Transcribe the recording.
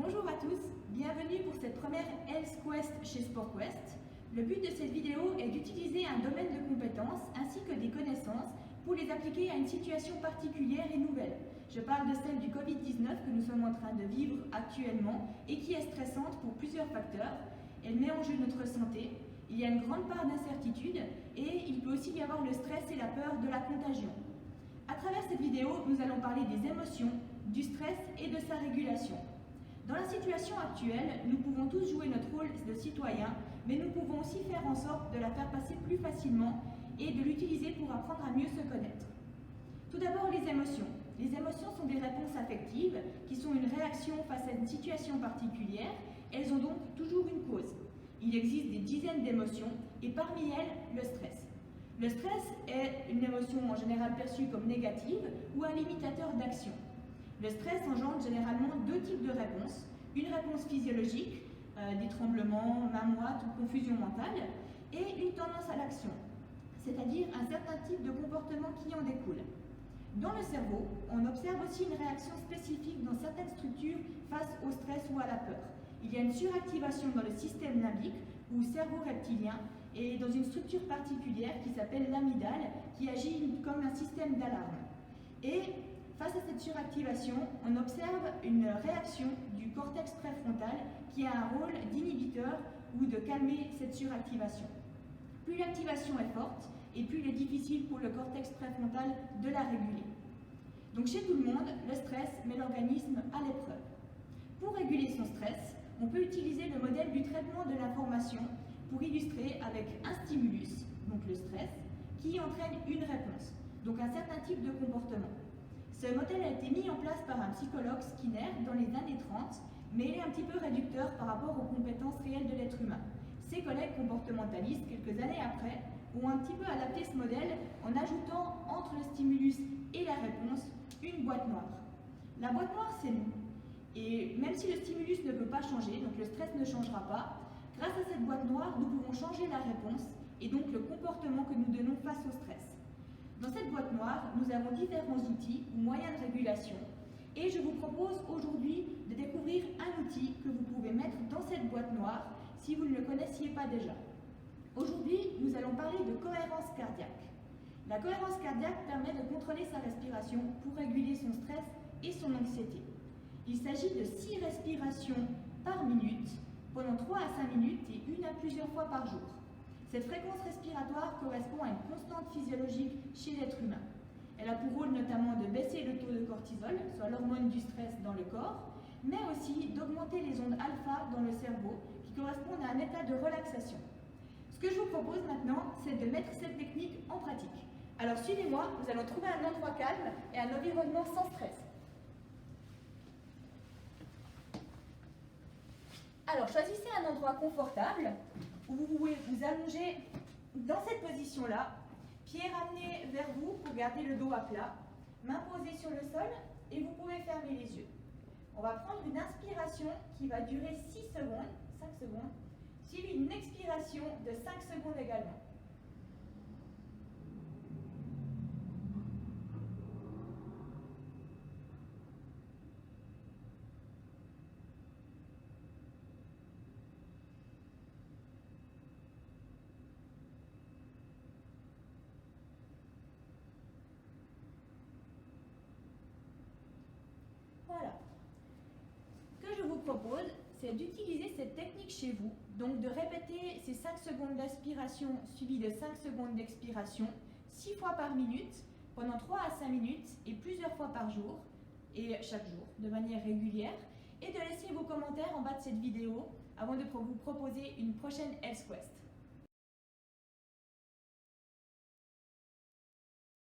Bonjour à tous, bienvenue pour cette première Health Quest chez SportQuest. Le but de cette vidéo est d'utiliser un domaine de compétences ainsi que des connaissances pour les appliquer à une situation particulière et nouvelle. Je parle de celle du Covid-19 que nous sommes en train de vivre actuellement et qui est stressante pour plusieurs facteurs. Elle met en jeu notre santé, il y a une grande part d'incertitude et il peut aussi y avoir le stress et la peur de la contagion. À travers cette vidéo, nous allons parler des émotions, du stress et de sa régulation. Dans la situation actuelle, nous pouvons tous jouer notre rôle de citoyen, mais nous pouvons aussi faire en sorte de la faire passer plus facilement et de l'utiliser pour apprendre à mieux se connaître. Tout d'abord, les émotions. Les émotions sont des réponses affectives qui sont une réaction face à une situation particulière. Elles ont donc toujours une cause. Il existe des dizaines d'émotions et parmi elles, le stress. Le stress est une émotion en général perçue comme négative ou un limitateur d'action. Le stress engendre généralement deux types de réponses. Une réponse physiologique, des tremblements, mains moites ou confusion mentale, et une tendance à l'action, c'est-à-dire un certain type de comportement qui en découle. Dans le cerveau, on observe aussi une réaction spécifique dans certaines structures face au stress ou à la peur. Il y a une suractivation dans le système limbique ou cerveau reptilien et dans une structure particulière qui s'appelle l'amygdale qui agit comme un système d'alarme. Et face à cette suractivation, on observe une réaction du cortex préfrontal qui a un rôle d'inhibiteur ou de calmer cette suractivation. Plus l'activation est forte et plus il est difficile pour le cortex préfrontal de la réguler. Donc chez tout le monde, le stress met l'organisme à l'épreuve. Pour réguler son stress, on peut utiliser le modèle du traitement de l'information pour illustrer avec un stimulus, donc le stress, qui entraîne une réponse, donc un certain type de comportement. Ce modèle a été mis en place par un psychologue Skinner dans les années 30, mais il est un petit peu réducteur par rapport aux compétences réelles de l'être humain. Ses collègues comportementalistes, quelques années après, ont un petit peu adapté ce modèle en ajoutant entre le stimulus et la réponse une boîte noire. La boîte noire, c'est nous. Et même si le stimulus ne peut pas changer, donc le stress ne changera pas, grâce à cette boîte noire, nous pouvons changer la réponse et donc le comportement que nous donnons face au stress. Dans cette boîte noire, nous avons différents outils ou moyens de régulation et je vous propose aujourd'hui de découvrir un outil que vous pouvez mettre dans cette boîte noire si vous ne le connaissiez pas déjà. Aujourd'hui, nous allons parler de cohérence cardiaque. La cohérence cardiaque permet de contrôler sa respiration pour réguler son stress et son anxiété. Il s'agit de 6 respirations par minute pendant 3 à 5 minutes et une à plusieurs fois par jour. Cette fréquence respiratoire correspond à une constante physiologique chez l'être humain. Elle a pour rôle notamment de baisser le taux de cortisol, soit l'hormone du stress dans le corps, mais aussi d'augmenter les ondes alpha dans le cerveau qui correspondent à un état de relaxation. Ce que je vous propose maintenant, c'est de mettre cette technique en pratique. Alors suivez-moi, nous allons trouver un endroit calme et un environnement sans stress. Alors choisissez un endroit confortable où vous pouvez vous allonger dans cette position-là, pieds ramenés vers vous pour garder le dos à plat, mains posées sur le sol et vous pouvez fermer les yeux. On va prendre une inspiration qui va durer 6 secondes, 5 secondes, suivie d'une expiration de 5 secondes également. Voilà. Ce que je vous propose, c'est d'utiliser cette technique chez vous, donc de répéter ces 5 secondes d'aspiration suivies de 5 secondes d'expiration 6 fois par minute, pendant 3 à 5 minutes et plusieurs fois par jour, et chaque jour, de manière régulière, et de laisser vos commentaires en bas de cette vidéo avant de vous proposer une prochaine Health Quest.